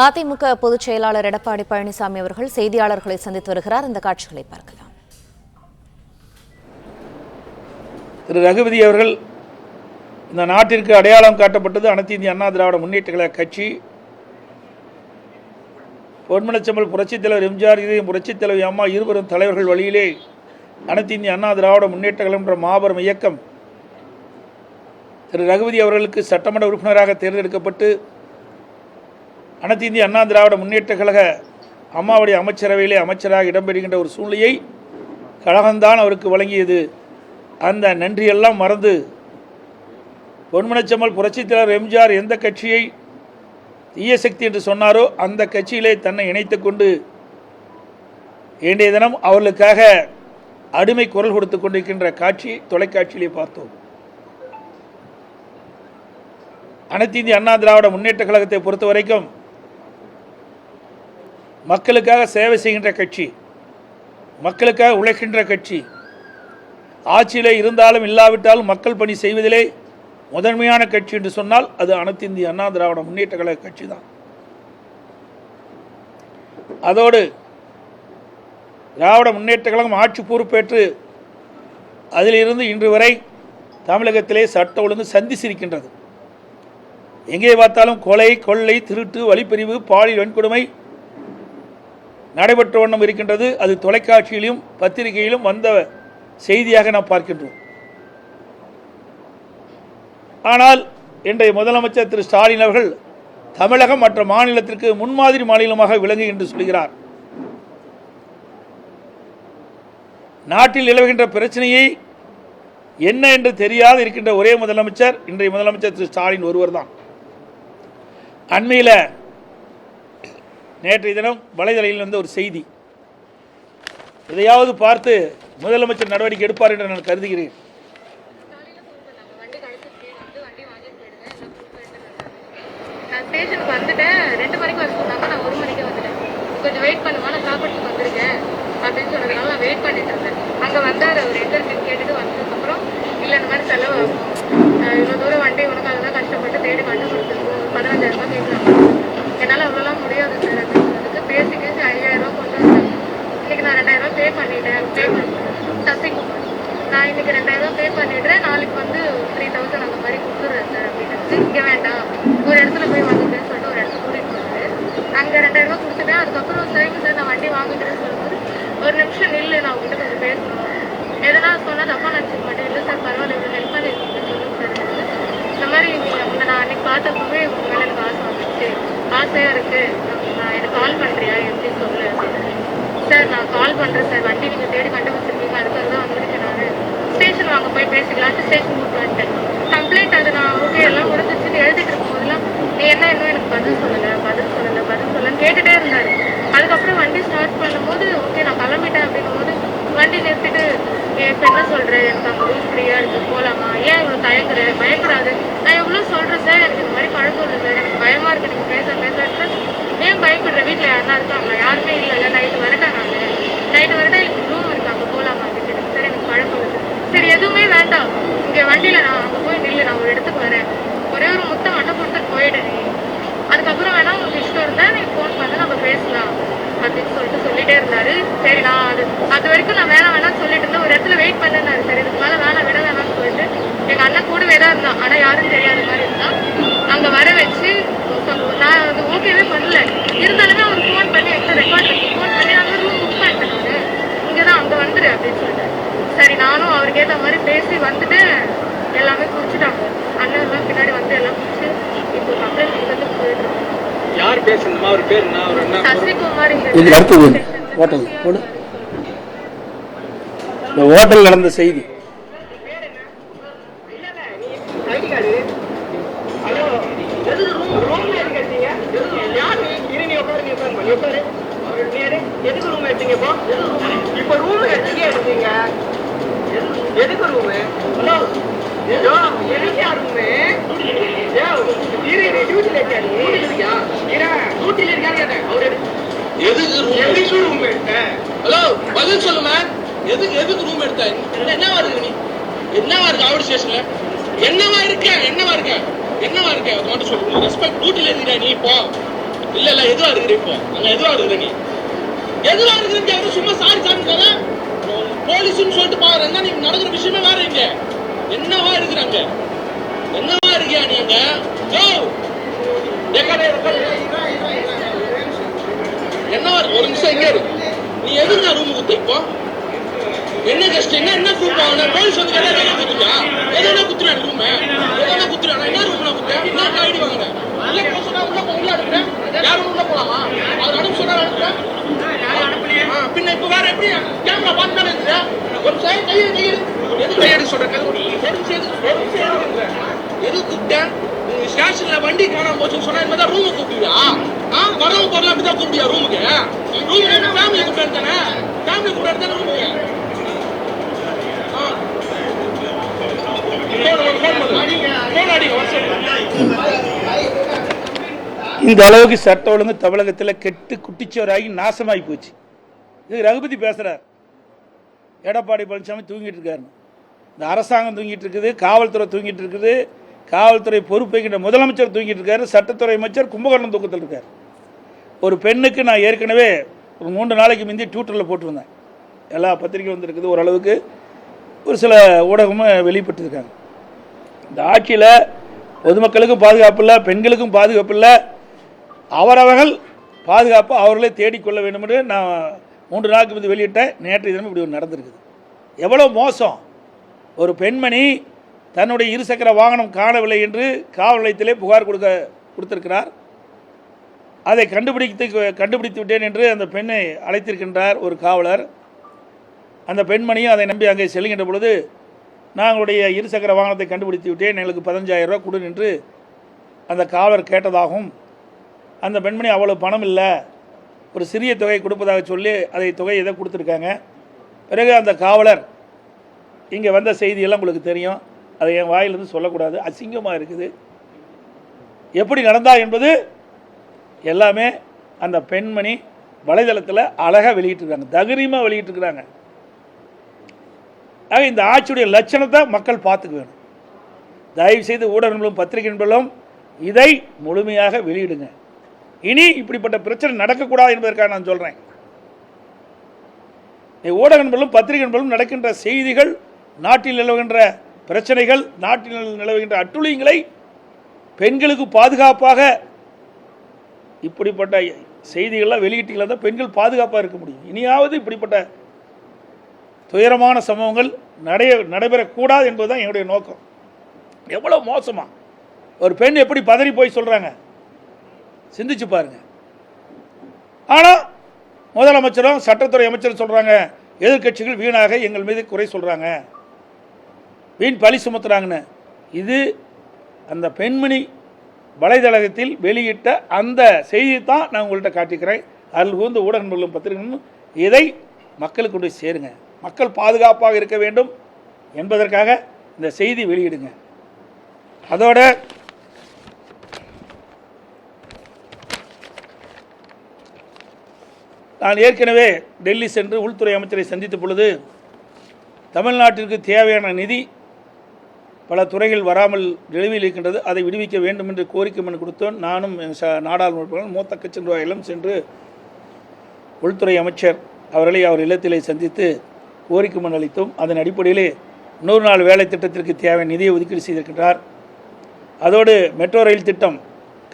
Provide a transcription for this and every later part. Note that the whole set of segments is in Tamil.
அதிமுக பொதுச் செயலாளர் எடப்பாடி பழனிசாமி அவர்கள் செய்தியாளர்களை சந்தித்து வருகிறார். இந்த காட்சிகளை பார்க்கலாம். திரு ரகுபதி அவர்கள் இந்த நாட்டிற்கு அடையாளம் காட்டப்பட்டது அனைத்து இந்திய அண்ணா திராவிட முன்னேற்ற கழக கட்சி. பொன்மனச்செம்மல் புரட்சித் தலைவர் எம்ஜிஆர், புரட்சித் தலைவர் அம்மா இருவரும் தலைவர்கள் வழியிலே அனைத்து இந்திய அண்ணா திராவிட முன்னேற்ற கழகம் என்ற மாபெரும் இயக்கம் திரு ரகுபதி அவர்களுக்கு சட்டமன்ற உறுப்பினராக தேர்ந்தெடுக்கப்பட்டு அனைத்து இந்திய அண்ணா திராவிட முன்னேற்ற கழக அம்மாவுடைய அமைச்சரவையிலே அமைச்சராக இடம்பெறுகின்ற ஒரு சூழ்நிலையை கழகம்தான் அவருக்கு வழங்கியது. அந்த நன்றியெல்லாம் மறந்து பொன்மனச்செம்மல் புரட்சித் தலைவர் எம்ஜிஆர் எந்த கட்சியை தீய சக்தி என்று சொன்னாரோ அந்த கட்சியிலே தன்னை இணைத்துக் கொண்டு இன்றைய தினம் அவர்களுக்காக அடிமை குரல் கொடுத்து கொண்டிருக்கின்ற காட்சி தொலைக்காட்சியிலே பார்த்தோம். அனைத்து இந்திய அண்ணா திராவிட முன்னேற்ற கழகத்தை பொறுத்த வரைக்கும் மக்களுக்காக சேவை செய்கின்ற கட்சி, மக்களுக்காக உழைக்கின்ற கட்சி. ஆட்சியிலே இருந்தாலும் இல்லாவிட்டாலும் மக்கள் பணி செய்வதிலே முதன்மையான கட்சி என்று சொன்னால் அது அனைத்து இந்திய அண்ணா திராவிட முன்னேற்ற கழக கட்சி தான். அதோடு திராவிட முன்னேற்ற கழகம் ஆட்சி பொறுப்பேற்று அதிலிருந்து இன்று வரை தமிழகத்திலே சட்ட ஒழுங்கு சந்திச்சிருக்கின்றது. எங்கே பார்த்தாலும் கொலை, கொள்ளை, திருட்டு, வழிப்பறிவு, பாலியல் வன்கொடுமை நடைபெற்ற வண்ணம் இருக்கின்றது. அது தொலைக்காட்சியிலும் பத்திரிகையிலும் வந்த செய்தியாக நாம் பார்க்கின்றோம். ஆனால் இன்றைய முதலமைச்சர் திரு ஸ்டாலின் அவர்கள் தமிழகம் மற்ற மாநிலத்திற்கு முன்மாதிரி மாநிலமாக விளங்கு என்று சொல்கிறார். நாட்டில் நிலவுகின்ற பிரச்சனையை என்ன என்று தெரியாது இருக்கின்ற ஒரே முதலமைச்சர் இன்றைய முதலமைச்சர் திரு ஸ்டாலின் ஒருவர் தான். அண்மையில் நேற்றைய தினம் வலைதளத்தில் வந்த ஒரு செய்தி, இதையாவது பார்த்து முதலமைச்சர் நடவடிக்கை எடுப்பார் என்று நான் கருதுகிறேன். ஸ்டேஷனுக்கு வந்துட்டேன், 2 மணிக்கு வர சொன்னாங்க, நான் 1 மணிக்கு வந்துட்டேன். கொஞ்சம் வெயிட் பண்ணுமா, நான் சாப்பிட்டு வந்திருக்கேன் அப்படின்னு சொன்னதுனால நான் வெயிட் பண்ணிட்டு இருந்தேன். அங்கே வந்தார் அவர், எங்கே இருக்குன்னு கேட்டுட்டு வந்ததுக்கப்புறம் இல்லை இந்த மாதிரி செலவாகும், இவ்வளோ தூரம் வண்டி உனக்கு அதெல்லாம் கஷ்டப்பட்டு தேடி கண்டுபிடிச்சிருக்கோம், 15,000 ரூபாய் கேட்கலாம், என்னால் அவ்வளோலாம் முடியாது சார் அப்படின்னு சொன்னதுக்கு பேசி 5,000 ரூபா கொண்டு வந்தேன். இன்னைக்கு நான் 2,000 ரூபா பே பண்ணிட்டேன். சசிகுமார், நான் இன்னைக்கு 2,000 ரூபா பே பண்ணிடுறேன், நாளைக்கு வந்து 3,000 அந்த மாதிரி கொடுத்துட்றேன் சார் அப்படின்னு. இங்கே வேண்டாம், ஒரு இடத்துல போய் வாங்கிட்டேன்னு சொல்லிட்டு ஒரு இடத்துல கூட்டிகிட்டு போனாரு. அங்கே 2,000 ரூபா கொடுத்துட்டேன். அதுக்கப்புறம் சரிங்க சார் நான் வண்டி வாங்கிக்கிறேன்னு சொல்லும்போது, ஒரு நிமிஷம் நில்லு, நான் உங்ககிட்ட கொஞ்சம் பேசணும், எதனா சொன்னால் தப்பாக நினச்சிக்க மாட்டேன். இல்லை சார் பரவாயில்ல, இவ்வளோ ஹெல்ப் பண்ணியிருக்கீங்க சொல்லுங்க சார். இந்த மாதிரி உங்களை நான் அன்னைக்கு பார்த்தப்பவே உங்க மேலே எனக்கு ஆசை வந்துச்சு, ஆசையாக இருக்குது, நான் எனக்கு கால் பண்ணுறியா எப்படி சொல்லு அப்படின்னு. சார் நான் கால் பண்ணுறேன் சார், வண்டி நீங்கள் தேடி கண்டுபிடிச்சிருக்கீங்க, அதுக்காக தான் வந்திருக்கேன். நான் ஸ்டேஷன் வாங்க போய் பேசிக்கலான்ட்டு ஸ்டேஷன் கூப்பிட்டு வந்துட்டேன். கம்ப்ளைண்ட் அது நான் ஓகே எல்லாம் முடிஞ்சிச்சுன்னு எழுதிட்டு இருக்கும்போதெல்லாம் நீ என்ன இன்னும் எனக்கு பதில் சொல்லலைன்னு கேட்டுகிட்டே இருந்தார். அதுக்கப்புறம் வண்டி ஸ்டார்ட் பண்ணும்போது ஓகே நான் கிளம்பிட்டேன் அப்படின்னும் போது வண்டி நிறுத்திட்டு இப்போ என்ன சொல்கிறேன், எனக்கு அங்கே ரூம் ஃப்ரீயாக இருக்குது போகலாமா, ஏன் இவ்வளோ தயங்குற, பயப்படாது, நான் எவ்வளோ சொல்கிறேன் சார், எனக்கு இந்த மாதிரி பழக்கம் இல்லை சார், எனக்கு பயமாக இருக்குது நீங்கள் பேச ஏன் பயப்படுற, வீட்டில் யாருனா இருக்காங்களா, யாருமே இல்லை, நைட்டு வரட்டேன், எனக்கு ரூம் இருக்குது அங்கே போகலாமா அப்படின்னு. சார் எனக்கு பழக்கம் இல்லை. சரி எதுவுமே வேண்டாம், இங்கே வண்டியில் நான் அங்கே போய் நில்லு, நான் ஒரு இடத்துக்கு வரேன், ஒரே ஒரு முட்டை மட்டும் கொடுத்துட்டு போயிடு நீ, அதுக்கப்புறம் வேணா உங்களுக்கு இஷ்டம் இருந்தால் நீ ஃபோன் பண்ண நம்ம பேசலாம் அப்படின்னு சொல்லிட்டே இருந்தாரு. சரி நான் அது வரைக்கும் நான் வேணாம்னு சொல்லிட்டு இருந்தேன். ஒரு இடத்துல வெயிட் பண்ணேன்னாரு. சரி இதுக்கு மேலே விட வேணாம்னு சொல்லிட்டு எங்கள் அண்ணன் கூடவே தான் இருந்தான், ஆனால் யாரும் தெரியாத மாதிரி இருந்தான். அங்கே வர வச்சு நான் அது ஓகேவே பண்ணல, இருந்தாலுமே அவர் ஃபோன் பண்ணி என்கிட்ட ரெக்கார்ட் வச்சு ஃபோன் பண்ணி அங்கே ரூம் புக் பண்ணிட்டேன், நான் இங்கே தான் அங்கே வந்துடு அப்படின்னு சொல்லிட்டேன். சரி நானும் அவருக்கு ஏற்ற மாதிரி பேசி வந்துட்டு எல்லாமே குறிச்சிட்டாங்க. அண்ணன் எல்லாம் பின்னாடி வந்து எல்லாம் குறிச்சு இப்போ கம்ப்ளைண்ட் கொடுத்து போயிட்டு இருக்கோம். யார் பேசணுமா, அவர் பேர் என்ன, அவர் என்ன, சசிகுமார். இந்த ஹோட்டல் நடந்த செய்தி எதுக்கு ரூம் எடுத்தீங்க, இப்போ ரூம் எடுத்தீங்க, எதுக்கு ரூமு, ஹலோ எதுக்கா ரூமு, டியூட்டில எதுக்கு ரூம் எடுத்த, ஹலோ பதில் சொல்லுமா, எதுக்கு ரூம் எடுத்த, என்னவா இருக்கு நீ, என்னவா இருக்கு அவுட் ஸ்டேஷன்ல, என்னவா இருக்க, அது மட்டும் சொல்லு. ரெஸ்பெக்ட் டியூட்டில இருக்கிற நீ இப்போ இல்ல எதுவா இருக்கிற இப்போ அங்க எதுவா இருக்கிற நீ எதுவா இருக்கிற அவரு சும்மா சாரி சாப்பிட்டாங்க போலீஸ்னு சொல்லிட்டு பாருங்க நீ நடக்கிற விஷயமே வேற இங்க என்னவா இருக்கிறாங்க என்னவா இருக்கியா நீங்க என்னவா ஒரு நிமிஷம் இங்க இருக்கு நீ எதுங்க ரூம் குத்த இப்போ என்ன கஷ்டம் என்ன கூப்பாங்க போலீஸ் வந்து குத்துட்டா எதனா குத்துறான் ரூம் எதனா குத்துறான் என்ன ரூம் நான் குத்துறேன் என்ன ஐடி வாங்குறேன் உள்ள போக சொன்னா உள்ள அனுப்புறேன் யாரும் உள்ள போலாமா அவர் அனுப்ப சொன்னா அனுப்புறேன் பின்ன இப்ப வேற எப்படி கேமரா பார்த்தானே இருக்குதா ஒரு சைடு கையை எது கையெடு சொல்றேன் எது கூப்பிட்டேன் உங்க ஸ்டேஷன்ல வண்டி காணாம போச்சுன்னு சொன்னா இந்த மாதிரி ரூமுக்கு கூப்பிடுவியா வரவங்க போறலாம் அப்படிதான் கூப்பிடியா ரூமுக்கு ரூமுக்கு ஃபேமிலி கூப்பிட்டு தானே ஃபேமிலி கூட தானே ரூமுக்கு இந்த அளவுக்கு சட்ட ஒழுங்கு தமிழகத்தில் கெட்டு குட்டிச்சோராகி நாசமாகி போச்சு. இது ரகுபதி பேசுறார். எடப்பாடி பழனிசாமி தூங்கிட்டு இருக்காரு, இந்த அரசாங்கம் தூங்கிட்டு இருக்குது, காவல்துறை தூங்கிட்டு இருக்குது, காவல்துறை பொறுப்பேற்கின்ற முதலமைச்சர் தூங்கிட்டு இருக்காரு, சட்டத்துறை அமைச்சர் கும்பகோணம் தூக்கத்தில் இருக்கார். ஒரு பெண்ணுக்கு நான் ஏற்கனவே ஒரு 3 நாளைக்கு முந்தி ட்விட்டரில் போட்டிருந்தேன். எல்லா பத்திரிகை வந்துருக்குது, ஓரளவுக்கு ஒரு சில ஊடகமும் வெளிப்பட்டுருக்காங்க. இந்த ஆட்சியில் பொதுமக்களுக்கும் பாதுகாப்பு இல்லை, பெண்களுக்கும் பாதுகாப்பு இல்லை, அவரவர்கள் பாதுகாப்பு அவர்களே தேடிக்கொள்ள வேண்டும் என்று நான் 3 நாளுக்கு முந்தி வெளியிட்டேன். நேற்றைய தினம் இப்படி ஒரு நடந்திருக்குது. எவ்வளோ மோசம்! ஒரு பெண்மணி தன்னுடைய இருசக்கர வாகனம் காணவில்லை என்று காவல் நிலையத்திலே புகார் கொடுத்திருக்கிறார். அதை கண்டுபிடித்து விட்டேன் என்று அந்த பெண்ணை அழைத்திருக்கின்றார் ஒரு காவலர். அந்த பெண்மணியும் அதை நம்பி அங்கே செல்கின்ற பொழுது, நாங்களுடைய இருசக்கர வாகனத்தை கண்டுபிடித்து விட்டேன், எங்களுக்கு 15,000 ரூபா கொடு என்று அந்த காவலர் கேட்டதாகவும், அந்த பெண்மணி அவ்வளவு பணம் இல்லை, ஒரு சிறிய தொகை கொடுப்பதாக சொல்லி அதை தொகையை எதை கொடுத்துருக்காங்க. பிறகு அந்த காவலர் இங்கே வந்த செய்தியெல்லாம் உங்களுக்கு தெரியும், அதை என் வாயிலிருந்து சொல்லக்கூடாது, அசிங்கமாக இருக்குது. எப்படி நடந்தா என்பது எல்லாமே அந்த பெண்மணி வலைதளத்தில் அழகாக வெளியிட்டிருக்காங்க, தைரியமாக வெளியிட்டிருக்கிறாங்க. ஆக இந்த ஆட்சியுடைய லட்சணத்தை மக்கள் பார்த்துக்க வேணும். தயவுசெய்து ஊடகங்களும் பத்திரிகை நண்பர்களும் இதை முழுமையாக வெளியிடுங்க. இனி இப்படிப்பட்ட பிரச்சனை நடக்கக்கூடாது என்பதற்காக நான் சொல்கிறேன். ஊடக நண்பர்களும் பத்திரிகை நண்பர்களும் நடக்கின்ற செய்திகள், நாட்டில் நிலவுகின்ற பிரச்சனைகள், நாட்டில் நிலவுகின்ற அட்டுழியங்களை, பெண்களுக்கு பாதுகாப்பாக இப்படிப்பட்ட செய்திகள்லாம் வெளியிட்டீங்களா தான் பெண்கள் பாதுகாப்பாக இருக்க முடியும். இனியாவது இப்படிப்பட்ட துயரமான சம்பவங்கள் நடைபெறக்கூடாது என்பதுதான் என்னுடைய நோக்கம். எவ்வளோ மோசமா ஒரு பெண் எப்படி பதறி போய் சொல்கிறாங்க, சிந்திச்சு பாருங்க. ஆனால் முதலமைச்சரும் சட்டத்துறை அமைச்சரும் சொல்கிறாங்க, எதிர்கட்சிகள் வீணாக எங்கள் மீது குறை சொல்கிறாங்க, வீண் பழி சுமத்துறாங்கன்னு. இது அந்த பெண்மணி வலைதளத்தில் வெளியிட்ட அந்த செய்தியை தான் நான் உங்கள்கிட்ட காட்டிக்கிறேன். அதில் வந்து ஊடக நண்பர்களும் பத்திரிகைகளும் இதை மக்களுக்கு கொண்டு சேருங்க. மக்கள் பாதுகாப்பாக இருக்க வேண்டும் என்பதற்காக இந்த செய்தி வெளியிடுங்க. அதோட நான் ஏற்கனவே டெல்லி சென்று உள்துறை அமைச்சரை சந்தித்த பொழுது, தமிழ்நாட்டிற்கு தேவையான நிதி பல துறைகள் வராமல் நிலுவையில் இருக்கின்றது, அதை விடுவிக்க வேண்டும் என்று கோரிக்கை மனு கொடுத்தோம். நானும் நாடாளுமன்ற மூத்த கட்சி நிர்வாகிகளும் சென்று உள்துறை அமைச்சர் அவர்களை அவர் இல்லத்திலே சந்தித்து கோரிக்கை மனு அளித்தோம். அதன் அடிப்படையிலே 100 நாள் வேலை திட்டத்திற்கு தேவையான நிதியை ஒதுக்கீடு செய்திருக்கின்றார். அதோடு மெட்ரோ ரயில் திட்டம்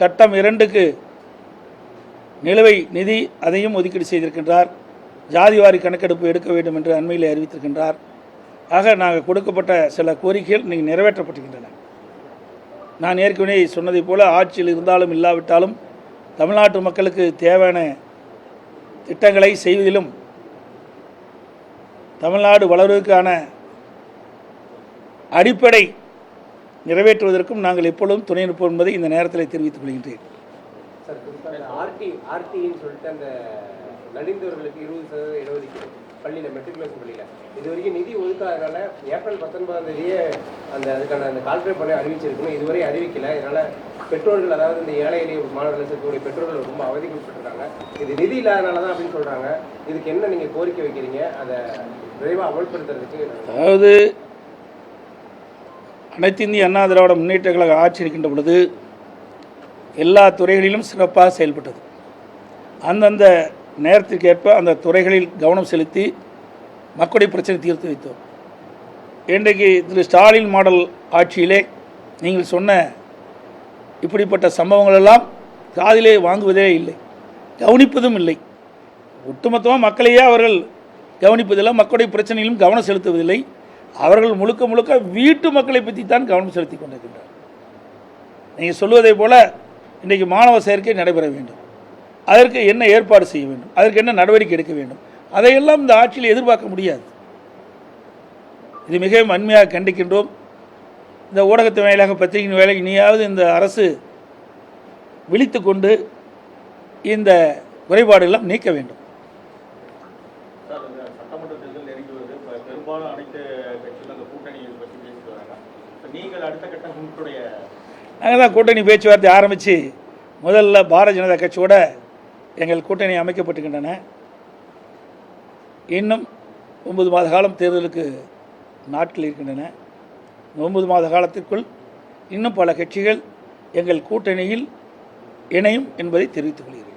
கட்டம் 2க்கு நிலுவை நிதி அதையும் ஒதுக்கீடு செய்திருக்கின்றார். ஜாதிவாரி கணக்கெடுப்பு எடுக்க வேண்டும் என்று அண்மையில் அறிவித்திருக்கின்றார். ஆக நாங்கள் கொடுக்கப்பட்ட சில கோரிக்கைகள் இன்றைக்கு நிறைவேற்றப்பட்டிருக்கின்றன. நான் ஏற்கனவே சொன்னதை போல ஆட்சியில் இருந்தாலும் இல்லாவிட்டாலும் தமிழ்நாட்டு மக்களுக்கு தேவையான திட்டங்களை செய்வதிலும் தமிழ்நாடு வளர்வதற்கான அடிப்படை நிறைவேற்றுவதற்கும் நாங்கள் எப்பொழுதும் துணை நிற்போம் என்பதை இந்த நேரத்தில் தெரிவித்துக் கொள்கின்றேன். ஆர்டின்னு சொல்லிட்டு அந்த நலிந்தவர்களுக்கு 20% இடஒதுக்கீடு பள்ளியில், மெட்ரிகுலேஷன் பள்ளியில் இது வரைக்கும் நிதி ஒதுக்காதனால ஏப்ரல் 19 அதுக்கான அந்த கால்குலேட் பண்ணி அறிவிச்சிருக்கணும், இதுவரை அறிவிக்கல. இதனால் பெற்றோர்கள், அதாவது இந்த ஏழை எளிய மாணவர்கள் இருக்கக்கூடிய பெற்றோர்கள் ரொம்ப அவதிக்கப்பட்டிருக்காங்க. இது நிதி இல்லாதனால தான் அப்படின்னு சொல்கிறாங்க. இதுக்கு என்ன நீங்கள் கோரிக்கை வைக்கிறீங்க, அதை விரைவாக அமல்படுத்துறதுக்கு? அதாவது அனைத்து இந்திய அண்ணா திராவிட முன்னேற்ற கழக ஆட்சி இருக்கின்ற பொழுது எல்லா துறைகளிலும் சிறப்பாக செயல்பட்டது. அந்தந்த நேரத்திற்கேற்ப அந்த துறைகளில் கவனம் செலுத்தி மக்களுடைய பிரச்சனை தீர்த்து வைத்தோம். இன்றைக்கு திரு ஸ்டாலின் மாடல் ஆட்சியிலே நீங்கள் சொன்ன இப்படிப்பட்ட சம்பவங்களெல்லாம் காதிலே வாங்குவதே இல்லை, கவனிப்பதும் இல்லை. ஒட்டுமொத்தமாக மக்களையே அவர்கள் கவனிப்பதில்லை, மக்களுடைய பிரச்சனையிலும் கவனம் செலுத்துவதில்லை. அவர்கள் முழுக்க முழுக்க வீட்டு மக்களை பற்றி தான் கவனம் செலுத்தி கொண்டிருக்கின்றனர். நீங்கள் சொல்வதை போல் இன்றைக்கு மாணவர் சேர்க்கை நடைபெற வேண்டும், அதற்கு என்ன ஏற்பாடு செய்ய வேண்டும், அதற்கு என்ன நடவடிக்கை எடுக்க வேண்டும், அதையெல்லாம் இந்த ஆட்சியில் எதிர்பார்க்க முடியாது. இது மிகவும் வன்மையாக கண்டிக்கின்றோம். இந்த ஊடகத்தின் வாயிலாக, பத்திரிகையின் வேலை இனியாவது இந்த அரசு விழித்து கொண்டு இந்த குறைபாடுகள்லாம் நீக்க வேண்டும். சட்டமன்ற தேர்தல் நெருங்கி வருது. பெரும்பாலும் அனைத்து கட்சிகளும் அந்த கூட்டணி பற்றி பேசிட்டு வராங்க. நீங்கள் அடுத்த கட்டம் உங்களுடைய நாங்கள் தான் கூட்டணி பேச்சுவார்த்தை ஆரம்பித்து முதல்ல பாரதிய ஜனதா கட்சியோட எங்கள் கூட்டணி அமைக்கப்பட்டுக்கின்றன. இன்னும் 9 மாத காலம் தேர்தலுக்கு நாட்கள் இருக்கின்றன. 9 மாத காலத்திற்குள் இன்னும் பல கட்சிகள் எங்கள் கூட்டணியில் இணையும் என்பதை தெரிவித்துக் கொள்கிறேன்.